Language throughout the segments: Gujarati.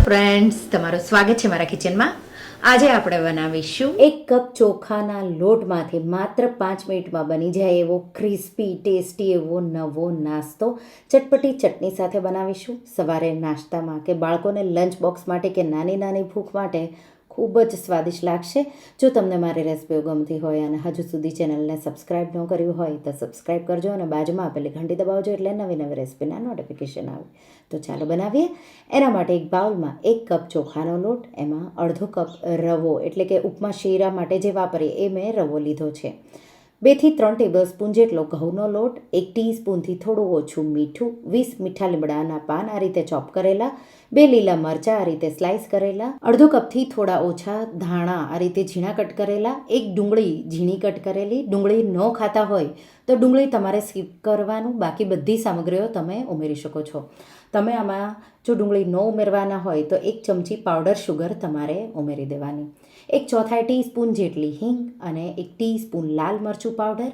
ફ્રેન્ડ્સ, તમારું સ્વાગત છે મારા કિચનમાં. આજે આપણે બનાવીશું 1 કપ ચોખાના લોટમાંથી માત્ર 5 મિનિટમાં બની જાય એવો ક્રિસ્પી ટેસ્ટી એવો નવો નાસ્તો ચટપટી ચટણી સાથે બનાવીશું. સવારે નાસ્તામાં કે બાળકોને લંચ બોક્સ માટે કે નાની નાની ભૂખ માટે ખૂબ જ સ્વાદિષ્ટ લાગશે. જો તમને મારી રેસિપીઓ ગમતી હોય અને હજુ સુધી ચેનલને સબસ્ક્રાઈબ ન કર્યું હોય તો સબસ્ક્રાઈબ કરજો અને બાજુમાં આપેલી ઘંટી દબાવજો એટલે નવી નવી રેસિપીના નોટિફિકેશન આવે. તો ચાલો બનાવીએ. એના માટે એક બાઉલમાં 1 કપ ચોખાનો લોટ, એમાં અડધો કપ રવો એટલે કે ઉપમા શીરા માટે જે વાપરીએ એ મેં રવો લીધો છે. 2 થી 3 ટેબલ સ્પૂન જેટલો ઘઉંનો લોટ, 1 ટીસ્પૂનથી થોડું ઓછું મીઠું, 20 મીઠા લીમડાના પાન આ રીતે ચોપ કરેલા, 2 લીલા મરચાં આ રીતે સ્લાઇસ કરેલા, અડધો કપથી થોડા ઓછા ધાણા આ રીતે ઝીણા કટ કરેલા, 1 ડુંગળી ઝીણી કટ કરેલી. ડુંગળી ન ખાતા હોય તો ડુંગળી તમારે સ્કીપ કરવાનું, બાકી બધી સામગ્રીઓ તમે ઉમેરી શકો છો. તમે આમાં જો ડુંગળી ન ઉમેરવાના હોય તો 1 ચમચી પાવડર શુગર તમારે ઉમેરી દેવાની, 1/4 ટીસ્પૂન જેટલી હિંગ અને 1 ટીસ્પૂન લાલ મરચું પાવડર,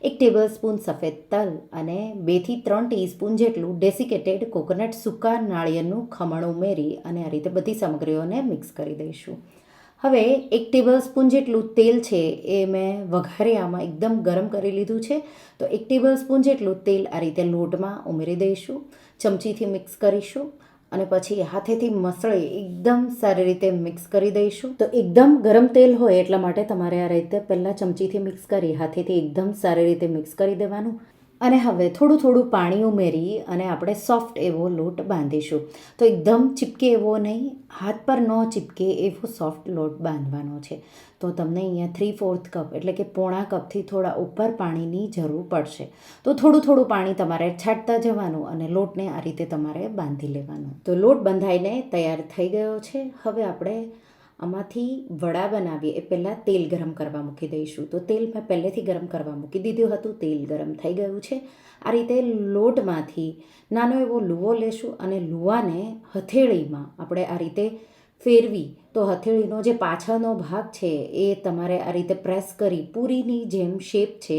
1 ટેબલ સ્પૂન સફેદ તલ અને 2 થી 3 ટીસ્પૂન જેટલું ડેસિકેટેડ કોકોનટ સૂકા નાળિયેરનું ખમણ ઉમેરી અને આ રીતે બધી સામગ્રીઓને મિક્સ કરી દઈશું. હવે 1 ટેબલ સ્પૂન જેટલું તેલ છે એ મેં વઘારી આમાં એકદમ ગરમ કરી લીધું છે. તો 1 ટેબલ સ્પૂન જેટલું તેલ આ રીતે લોટમાં ઉમેરી દઈશું, ચમચીથી મિક્સ કરીશું અને પછી હાથેથી મસળી એકદમ સારી રીતે મિક્સ કરી દઈશું. તો એકદમ ગરમ તેલ હોય એટલા માટે તમારે આ રીતે પહેલાં ચમચીથી મિક્સ કરી હાથેથી એકદમ સારી રીતે મિક્સ કરી દેવાનું. અને હવે થોડું થોડું પાણી ઉમેરી અને આપણે સોફ્ટ એવો લોટ બાંધીશું. તો એકદમ ચીપકે એવો નહીં, હાથ પર ન ચીપકે એવો સોફ્ટ લોટ બાંધવાનો છે. તો તમને અહીંયા 3/4 કપ એટલે કે પોણા કપથી થોડા ઉપર પાણીની જરૂર પડશે. તો થોડું થોડું પાણી તમારે છાંટતા જવાનું અને લોટને આ રીતે તમારે બાંધી લેવાનો. તો લોટ બંધાઈને તૈયાર થઈ ગયો છે. હવે આપણે આમાંથી વડા બનાવીએ એ પહેલાં તેલ ગરમ કરવા મૂકી દઈશું. તો તેલ મેં પહેલેથી ગરમ કરવા મૂકી દીધું હતું. તેલ ગરમ થઈ ગયું છે. આ રીતે લોટમાંથી નાનો એવો લુવો લેશું અને લુવાને હથેળીમાં આપણે આ રીતે ફેરવી, તો હથેળીનો જે પાછળનો ભાગ છે એ તમારે આ રીતે પ્રેસ કરી પૂરીની જેમ શેપ છે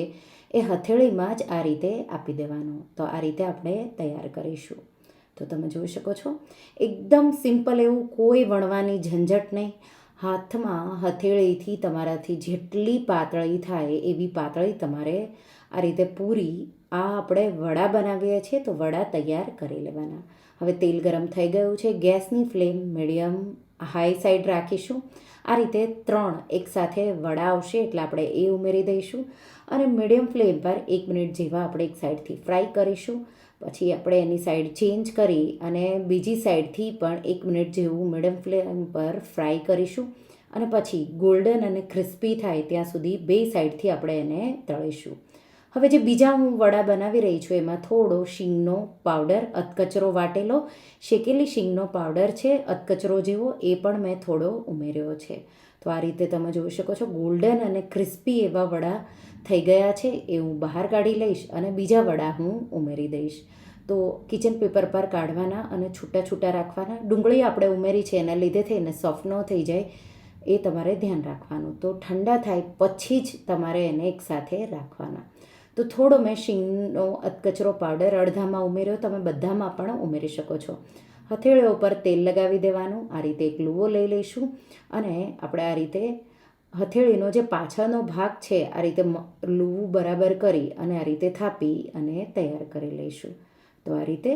એ હથેળીમાં જ આ રીતે આપી દેવાનો. તો આ રીતે આપણે તૈયાર કરીશું. તો તમે જોઈ શકો છો એકદમ સિમ્પલ એવું, કોઈ વણવાની ઝંઝટ નહીં. હાથમાં હથેળીથી તમારાથી જેટલી પાતળી થાય એવી પાતળી તમારે આ રીતે પૂરી આ આપણે વડા બનાવીએ છીએ તો વડા તૈયાર કરી લેવાના. હવે તેલ ગરમ થઈ ગયું છે. ગેસની ફ્લેમ મીડિયમ હાઈ સાઈડ રાખીશું. આ રીતે 3 એકસાથે વડા આવશે એટલે આપણે એ ઉમેરી દઈશું અને મીડિયમ ફ્લેમ પર 1 મિનિટ જેવા આપણે એક સાઈડથી ફ્રાય કરીશું. પછી આપણે એની સાઈડ ચેન્જ કરી અને બીજી સાઈડથી પણ 1 મિનિટ જેવું મીડિયમ ફ્લેમ પર ફ્રાય કરીશું અને પછી ગોલ્ડન અને ક્રિસ્પી થાય ત્યાં સુધી 2 સાઈડથી આપણે એને તળીશું. હવે જે બીજા હું વડા બનાવી રહી છું એમાં થોડો શીંગનો પાવડર, અધકચરો વાટેલો શેકેલી શીંગનો પાવડર છે અધકચરો જેવો, એ પણ મેં થોડો ઉમેર્યો છે. તો આ રીતે તમે જોઈ શકો છો ગોલ્ડન અને ક્રિસ્પી એવા વડા થઈ ગયા છે. એ હું બહાર કાઢી લઈશ અને બીજા વડા હું ઉમેરી દઈશ. તો કિચન પેપર પર કાઢવાના અને છૂટા છૂટા રાખવાના. ડુંગળી આપણે ઉમેરી છે એના લીધે થઈને સોફ્ટ ન થઈ જાય એ તમારે ધ્યાન રાખવાનું. તો ઠંડા થાય પછી જ તમારે એને એકસાથે રાખવાના. તો થોડો મેં શીંગનો અધકચરો પાવડર અડધામાં ઉમેર્યો, તમે બધામાં પણ ઉમેરી શકો છો. હથેળીઓ ઉપર તેલ લગાવી દેવાનું. આ રીતે એક લુવો લઈ લઈશું અને આપણે આ રીતે હથેળીનો જે પાછળનો ભાગ છે આ રીતે લુવું બરાબર કરી અને આ રીતે થાપી અને તૈયાર કરી લઈશું. તો આ રીતે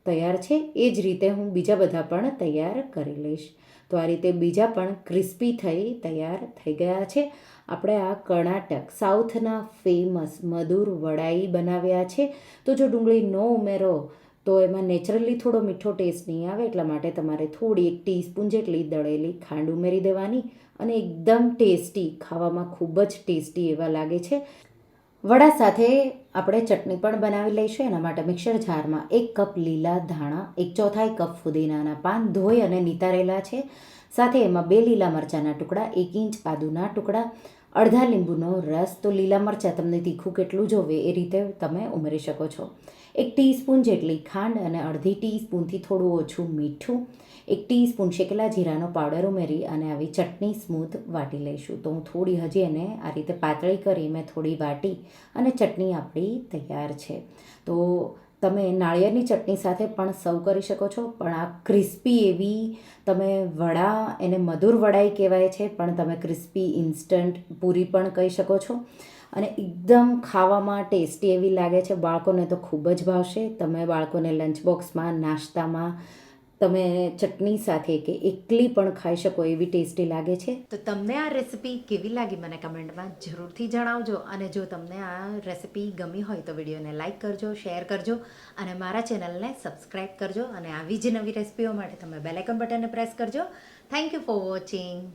તૈયાર છે. એ જ રીતે હું બીજા બધા પણ તૈયાર કરી લઈશ. તો આ રીતે બીજા પણ ક્રિસ્પી થઈ તૈયાર થઈ ગયા છે. આપણે આ કર્ણાટક સાઉથના ફેમસ મધુર વડાઈ બનાવ્યા છે. તો જો ડુંગળી ન ઉમેરો તો એમાં નેચરલી થોડો મીઠો ટેસ્ટ નહીં આવે, એટલા માટે તમારે થોડી 1 ટીસ્પૂન જેટલી દળેલી ખાંડ ઉમેરી દેવાની અને એકદમ ટેસ્ટી, ખાવામાં ખૂબ જ ટેસ્ટી એવા લાગે છે. વડા સાથે આપણે ચટણી પણ બનાવી લઈશું. એના માટે મિક્સર જારમાં 1 કપ લીલા ધાણા, 1/4 કપ ફુદીનાના પાન ધોઈ અને નિતારેલા છે, સાથે એમાં 2 લીલા મરચાંના ટુકડા, 1 ઇંચ આદુના ટુકડા, અડધા લીંબુનો રસ. તો લીલા મરચાં તમને તીખું કેટલું જોવે એ રીતે તમે ઉમેરી શકો છો. 1 ટીસ્પૂન જેટલી ખાંડ અને અડધી ટીસ્પૂનથી થોડું ઓછું મીઠું, 1 ટીસ્પૂન શેકેલા જીરાનો પાવડર ઉમેરી અને આવી ચટણી સ્મૂથ વાટી લઈશું. તો હું થોડી હજી એને આ રીતે પાતળી કરી મેં થોડી વાટી અને ચટણી આપણી તૈયાર છે. તો તમે નાળિયેરની ચટણી સાથે પણ સર્વ કરી શકો છો, પણ આ ક્રિસ્પી એવી તમે વડા, એને મધુર વડાઈ કહેવાય છે, પણ તમે ક્રિસ્પી ઇન્સ્ટન્ટ પૂરી પણ કહી શકો છો. અને એકદમ ખાવામાં ટેસ્ટી એવી લાગે છે. બાળકોને તો ખૂબ જ ભાવશે. તમે બાળકોને લંચ બોક્સમાં, નાસ્તામાં તમે ચટણી સાથે કે એકલી પણ ખાઈ શકો એવી ટેસ્ટી લાગે છે. તો તમને આ રેસિપી કેવી લાગી મને કમેન્ટમાં જરૂરથી જણાવજો. અને જો તમને આ રેસિપી ગમી હોય તો વિડીયોને લાઇક કરજો, શેર કરજો અને મારા ચેનલને સબસ્ક્રાઈબ કરજો. અને આવી જ નવી રેસિપીઓ માટે તમે બેલ આઇકન બટનને પ્રેસ કરજો. Thank you for watching.